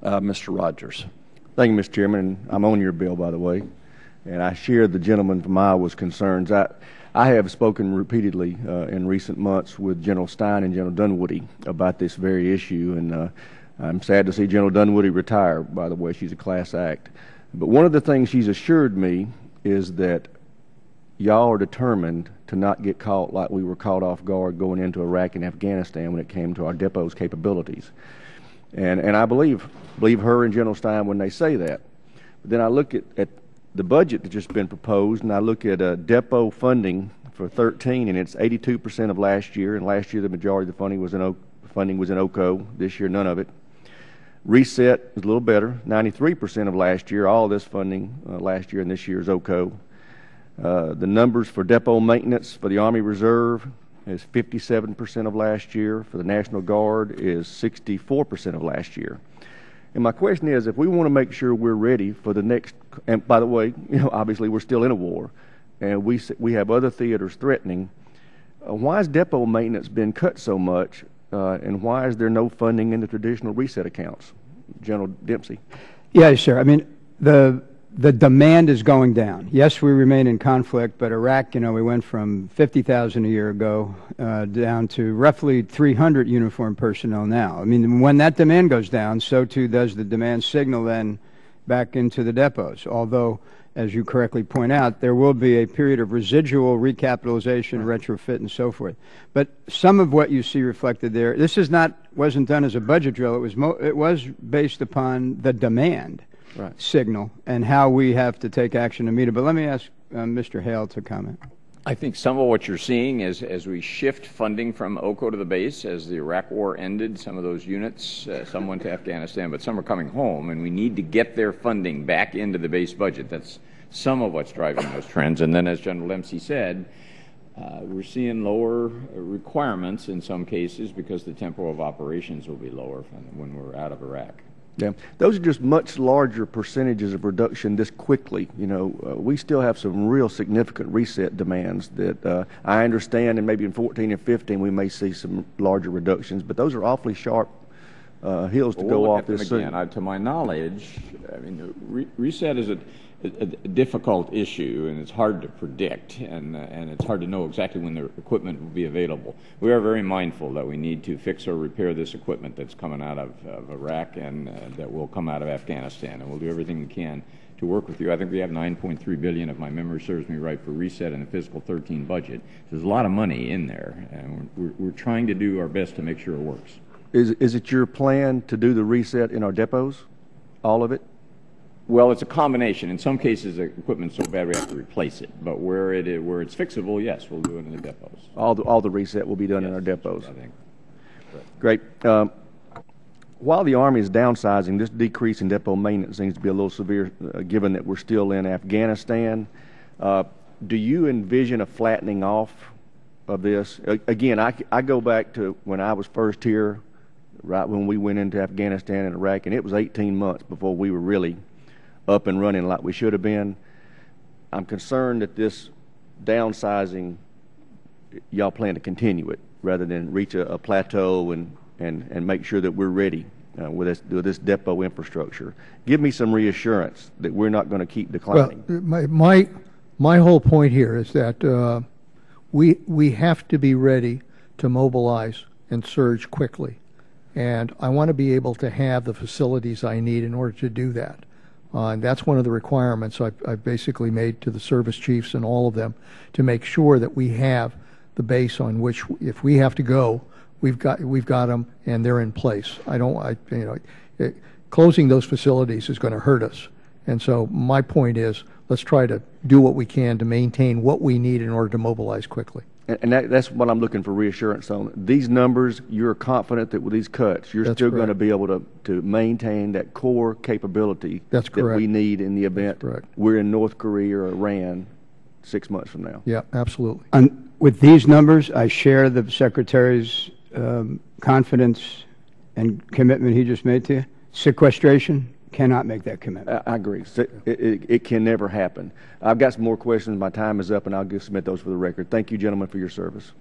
Mr. Rogers. Thank you, Mr. Chairman. I'm on your bill, by the way, and I share the gentleman from Iowa's concerns. I have spoken repeatedly in recent months with General Stein and General Dunwoody about this very issue, and I'm sad to see General Dunwoody retire, by the way. She's a class act. But one of the things she's assured me is that y'all are determined to not get caught like we were caught off guard going into Iraq and Afghanistan when it came to our depot's capabilities. And I believe her and General Stein when they say that. But then I look at the budget that's just been proposed, and I look at depot funding for 13, and it's 82% of last year. And last year the majority of the funding was in OCO. This year, none of it. Reset is a little better, 93% of last year. All this funding last year and this year is OCO. The numbers for depot maintenance for the Army Reserve is 57% of last year. For the National Guard is 64% of last year. And my question is, if we want to make sure we're ready for the next, and by the way, obviously we're still in a war, and we have other theaters threatening, why has depot maintenance been cut so much, and why is there no funding in the traditional reset accounts? General Dempsey. Yes, sir. I mean, the demand is going down. Yes, we remain in conflict, but Iraq, we went from 50,000 a year ago down to roughly 300 uniformed personnel now. I mean, when that demand goes down, so too does the demand signal then back into the depots. Although, as you correctly point out, there will be a period of residual recapitalization, retrofit, and so forth. But some of what you see reflected there, this wasn't done as a budget drill. It was based upon the demand. Right. Signal and how we have to take action to meet it. But let me ask Mr. Hale to comment. I think some of what you're seeing is as we shift funding from OCO to the base, as the Iraq War ended, some of those units, some went to Afghanistan, but some are coming home, and we need to get their funding back into the base budget. That's some of what's driving those trends. And then, as General Dempsey said, we're seeing lower requirements in some cases because the tempo of operations will be lower when we're out of Iraq. Yeah, those are just much larger percentages of reduction this quickly. We still have some real significant reset demands that I understand, and maybe in 14 and 15 we may see some larger reductions, but those are awfully sharp hills to go off this soon. To my knowledge, I mean, reset is a difficult issue, and it's hard to predict, and it's hard to know exactly when the equipment will be available. We are very mindful that we need to fix or repair this equipment that's coming out of Iraq and that will come out of Afghanistan, and we'll do everything we can to work with you. I think we have $9.3 billion, if my memory serves me right, for reset in the fiscal 13 budget. There's a lot of money in there, and we're trying to do our best to make sure it works. Is it your plan to do the reset in our depots, all of it? Well, it's a combination. In some cases, the equipment's so bad we have to replace it. But where it's fixable, yes, we'll do it in the depots. All the reset will be done in our depots. I think. Great. While the Army is downsizing, this decrease in depot maintenance seems to be a little severe, given that we're still in Afghanistan. Do you envision a flattening off of this? Again, I go back to when I was first here, right when we went into Afghanistan and Iraq, and it was 18 months before we were really up and running like we should have been. I'm concerned that this downsizing, y'all plan to continue it rather than reach a plateau and make sure that we're ready with this depot infrastructure. Give me some reassurance that we're not going to keep declining. Well, my whole point here is that we have to be ready to mobilize and surge quickly, and I want to be able to have the facilities I need in order to do that. And that's one of the requirements I've basically made to the service chiefs and all of them, to make sure that we have the base on which, if we have to go, we've got them and they're in place. Closing those facilities is going to hurt us. And so my point is, let's try to do what we can to maintain what we need in order to mobilize quickly. And that's what I'm looking for reassurance on. These numbers, you're confident that with these cuts, you're still going to be able to maintain that core capability that we need in the event we're in North Korea or Iran 6 months from now. Yeah, absolutely. And with these numbers, I share the Secretary's confidence and commitment he just made to you. Sequestration cannot make that commitment. I agree. It can never happen. I've got some more questions. My time is up, and I'll submit those for the record. Thank you, gentlemen, for your service.